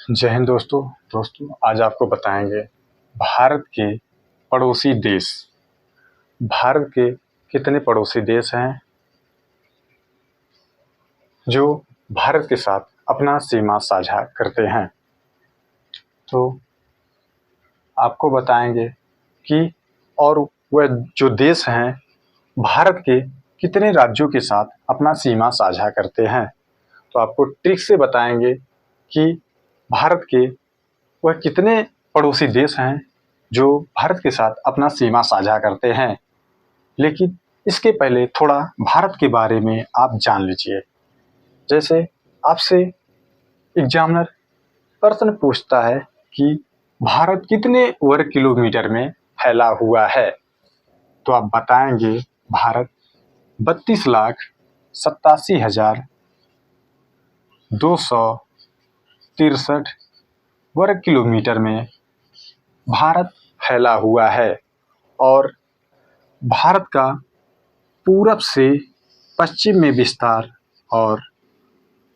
जय हिंद दोस्तों आज आपको बताएंगे भारत के पड़ोसी देश। भारत के कितने पड़ोसी देश हैं जो भारत के साथ अपना सीमा साझा करते हैं। तो आपको बताएंगे कि और वह जो देश हैं भारत के कितने राज्यों के साथ अपना सीमा साझा करते हैं। तो आपको ट्रिक से बताएंगे कि भारत के वह कितने पड़ोसी देश हैं जो भारत के साथ अपना सीमा साझा करते हैं। लेकिन इसके पहले थोड़ा भारत के बारे में आप जान लीजिए। जैसे आपसे एग्जामिनर प्रश्न पूछता है कि भारत कितने वर्ग किलोमीटर में फैला हुआ है, तो आप बताएंगे भारत 32,87,263 वर्ग किलोमीटर में भारत फैला हुआ है। और भारत का पूरब से पश्चिम में विस्तार और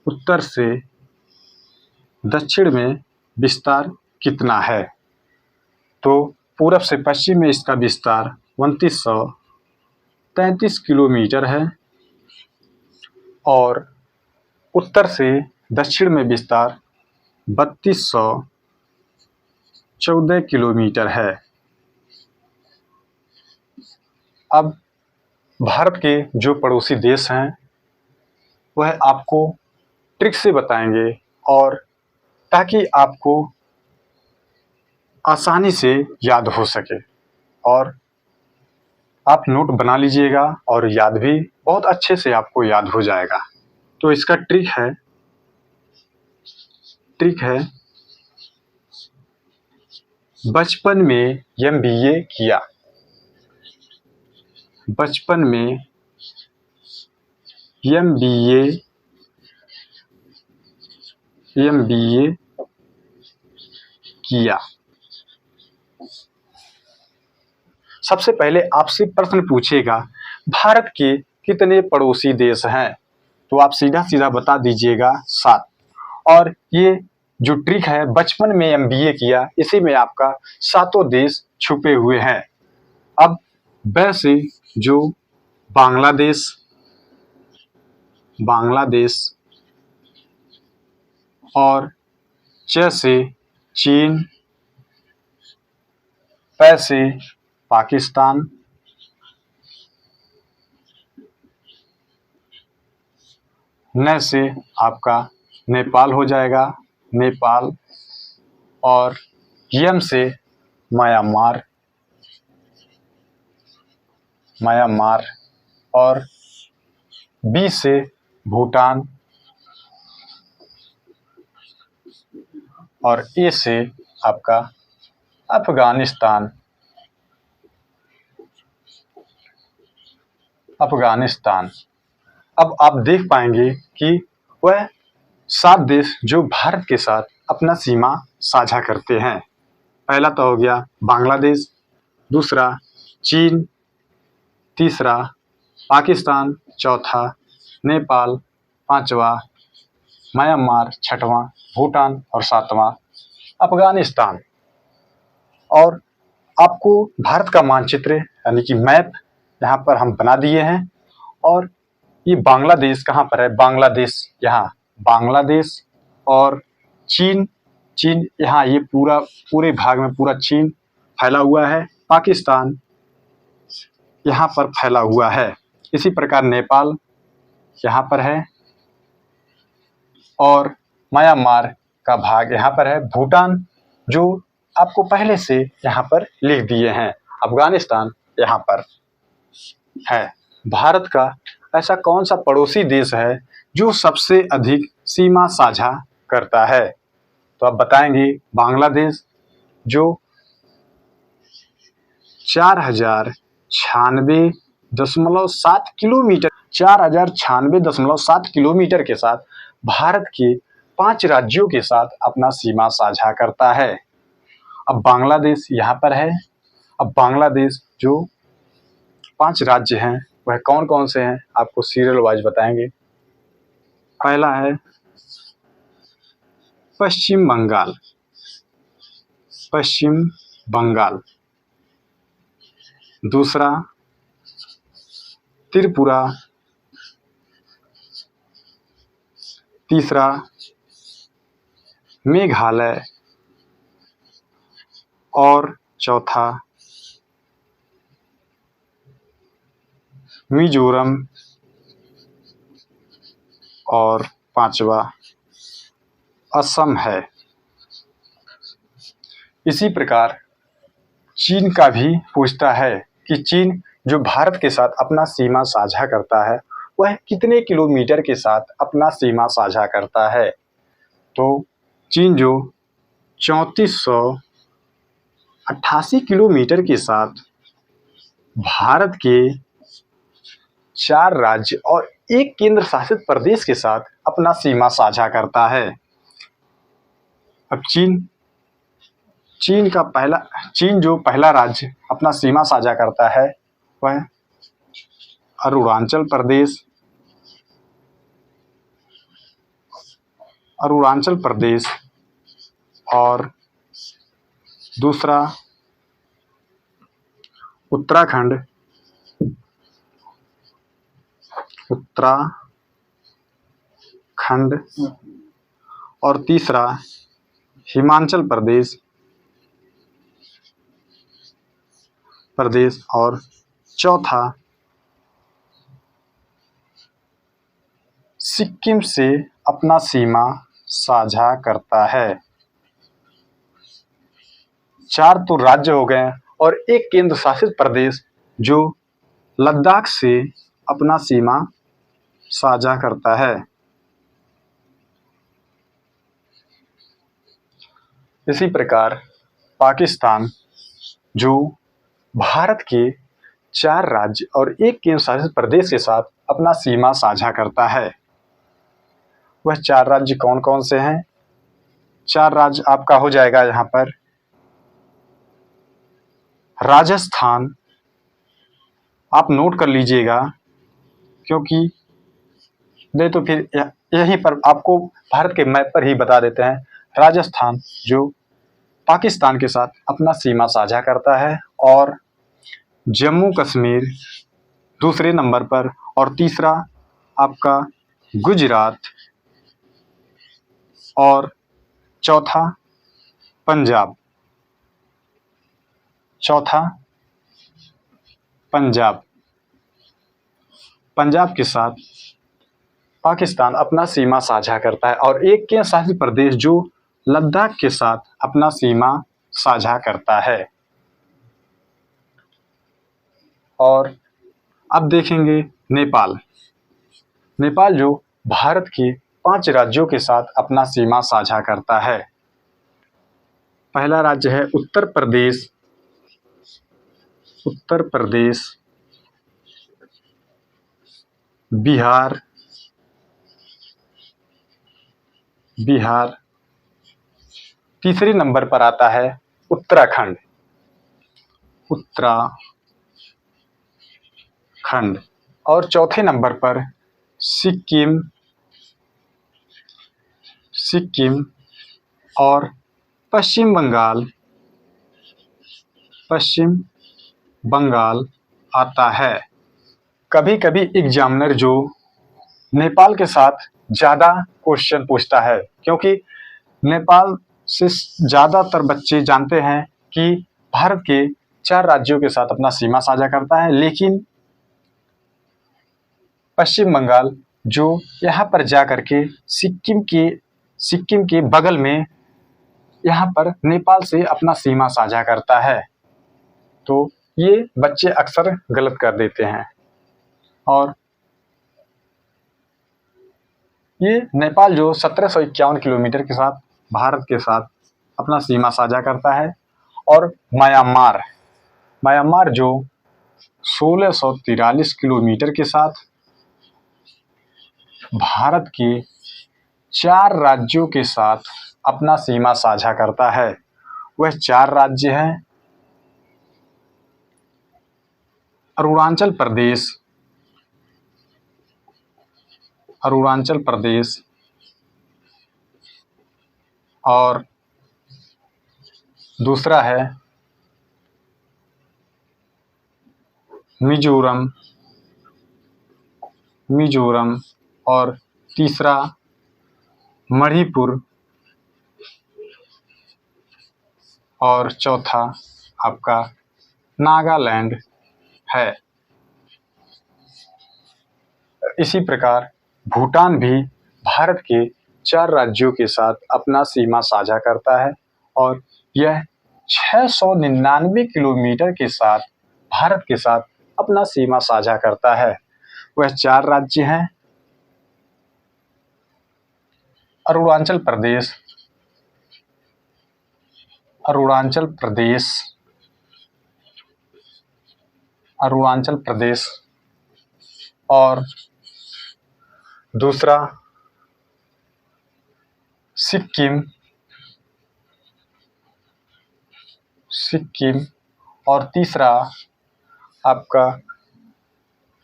उत्तर से दक्षिण में विस्तार कितना है। तो पूरब से पश्चिम में इसका विस्तार 2933 किलोमीटर है और उत्तर से दक्षिण में विस्तार 3214 किलोमीटर है। अब भारत के जो पड़ोसी देश हैं वह आपको ट्रिक से बताएंगे और ताकि आपको आसानी से याद हो सके और आप नोट बना लीजिएगा और याद भी बहुत अच्छे से आपको याद हो जाएगा। तो इसका ट्रिक है बचपन में एमबीए किया। बचपन में एमबीए किया। सबसे पहले आपसे प्रश्न पूछेगा भारत के कितने पड़ोसी देश हैं, तो आप सीधा सीधा बता दीजिएगा 7। और ये जो ट्रिक है बचपन में एमबीए किया, इसी में आपका 7 देश छुपे हुए हैं। अब वैसे जो बांग्लादेश और जैसे चीन, पैसे पाकिस्तान, न से आपका नेपाल हो जाएगा, नेपाल, और यम से म्यांमार और बी से भूटान और ए से आपका अफगानिस्तान। अब आप देख पाएंगे कि वह 7 देश जो भारत के साथ अपना सीमा साझा करते हैं। पहला तो हो गया बांग्लादेश, दूसरा चीन, तीसरा पाकिस्तान, चौथा नेपाल, पांचवा म्यांमार, छठवां भूटान और सातवां अफगानिस्तान। और आपको भारत का मानचित्र यानी कि मैप यहाँ पर हम बना दिए हैं। और ये बांग्लादेश कहाँ पर है? बांग्लादेश यहाँ, बांग्लादेश और चीन यहाँ, ये पूरे भाग में पूरा चीन फैला हुआ है। पाकिस्तान यहाँ पर फैला हुआ है। इसी प्रकार नेपाल यहाँ पर है और म्यांमार का भाग यहाँ पर है। भूटान जो आपको पहले से यहाँ पर लिख दिए हैं। अफगानिस्तान यहाँ पर है। भारत का ऐसा कौन सा पड़ोसी देश है जो सबसे अधिक सीमा साझा करता है? तो आप बताएंगे बांग्लादेश जो 4096.7 किलोमीटर के साथ भारत के 5 राज्यों के साथ अपना सीमा साझा करता है। अब बांग्लादेश यहाँ पर है। अब बांग्लादेश जो 5 राज्य हैं वह कौन कौन से हैं आपको सीरियल वाइज बताएंगे। पहला है पश्चिम बंगाल, पश्चिम बंगाल। दूसरा त्रिपुरा, तीसरा मेघालय और चौथा मिजोरम और पांचवा असम है। इसी प्रकार चीन का भी पूछता है कि चीन जो भारत के साथ अपना सीमा साझा करता है वह कितने किलोमीटर के साथ अपना सीमा साझा करता है। तो चीन जो 3488 किलोमीटर के साथ भारत के 4 राज्य और एक केंद्र शासित प्रदेश के साथ अपना सीमा साझा करता है। अब चीन जो पहला राज्य अपना सीमा साझा करता है वह अरुणाचल प्रदेश और दूसरा उत्तराखंड और तीसरा हिमाचल प्रदेश और चौथा सिक्किम से अपना सीमा साझा करता है। 4 तो राज्य हो गए और एक केंद्र शासित प्रदेश जो लद्दाख से अपना सीमा साझा करता है। इसी प्रकार पाकिस्तान जो भारत के 4 राज्य और एक केंद्र शासित प्रदेश के साथ अपना सीमा साझा करता है। वह 4 राज्य कौन कौन से हैं? 4 राज्य आपका हो जाएगा यहाँ पर राजस्थान, आप नोट कर लीजिएगा क्योंकि नहीं तो फिर यहीं पर आपको भारत के मैप पर ही बता देते हैं। राजस्थान जो पाकिस्तान के साथ अपना सीमा साझा करता है और जम्मू कश्मीर दूसरे नंबर पर और तीसरा आपका गुजरात और चौथा पंजाब। पंजाब के साथ पाकिस्तान अपना सीमा साझा करता है और एक केंद्र शासित प्रदेश जो लद्दाख के साथ अपना सीमा साझा करता है। और अब देखेंगे नेपाल जो भारत के 5 राज्यों के साथ अपना सीमा साझा करता है। पहला राज्य है उत्तर प्रदेश, बिहार, तीसरे नंबर पर आता है उत्तराखंड और चौथे नंबर पर सिक्किम और पश्चिम बंगाल आता है। कभी कभी एग्जामिनर जो नेपाल के साथ ज़्यादा क्वेश्चन पूछता है क्योंकि नेपाल से ज़्यादातर बच्चे जानते हैं कि भारत के 4 राज्यों के साथ अपना सीमा साझा करता है, लेकिन पश्चिम बंगाल जो यहाँ पर जा करके सिक्किम के बगल में यहाँ पर नेपाल से अपना सीमा साझा करता है। तो ये बच्चे अक्सर गलत कर देते हैं। और ये नेपाल जो 1751 किलोमीटर के साथ भारत के साथ अपना सीमा साझा करता है और म्यांमार जो 1643 किलोमीटर के साथ भारत के 4 राज्यों के साथ अपना सीमा साझा करता है। वह 4 राज्य हैं अरुणाचल प्रदेश, और दूसरा है मिजोरम और तीसरा मणिपुर और चौथा आपका नागालैंड है। इसी प्रकार भूटान भी भारत के 4 राज्यों के साथ अपना सीमा साझा करता है और यह 699 किलोमीटर के साथ भारत के साथ अपना सीमा साझा करता है। वह 4 राज्य हैं अरुणाचल प्रदेश और दूसरा सिक्किम और तीसरा आपका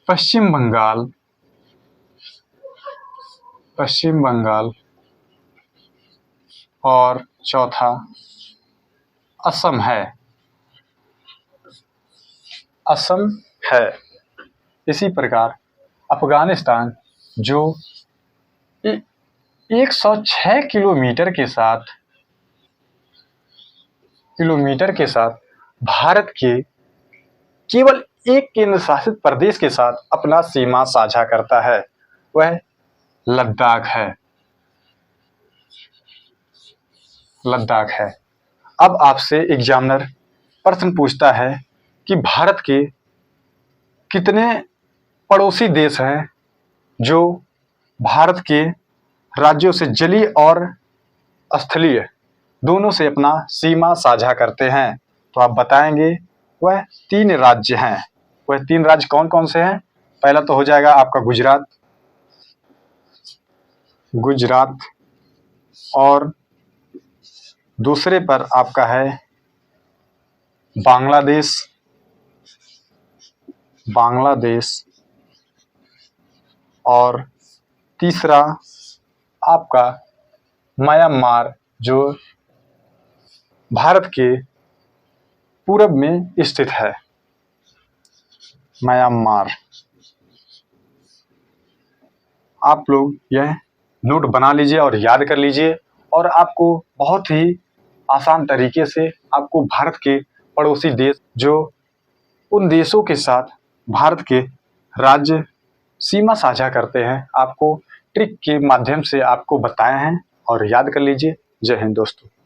पश्चिम बंगाल और चौथा असम है। इसी प्रकार अफगानिस्तान जो 106 किलोमीटर के साथ भारत के केवल एक केंद्र शासित प्रदेश के साथ अपना सीमा साझा करता है, वह लद्दाख है। अब आपसे एग्जामिनर प्रश्न पूछता है कि भारत के कितने पड़ोसी देश हैं जो भारत के राज्यों से जलीय और स्थलीय दोनों से अपना सीमा साझा करते हैं। तो आप बताएंगे वह 3 राज्य हैं। वह 3 राज्य कौन कौन से हैं? पहला तो हो जाएगा आपका गुजरात और दूसरे पर आपका है बांग्लादेश और तीसरा आपका म्यांमार जो भारत के पूरब में स्थित है। म्यांमार आप लोग यह नोट बना लीजिए और याद कर लीजिए और आपको बहुत ही आसान तरीके से आपको भारत के पड़ोसी देश जो उन देशों के साथ भारत के राज्य सीमा साझा करते हैं आपको ट्रिक के माध्यम से आपको बताए हैं और याद कर लीजिए। जय हिंद दोस्तों।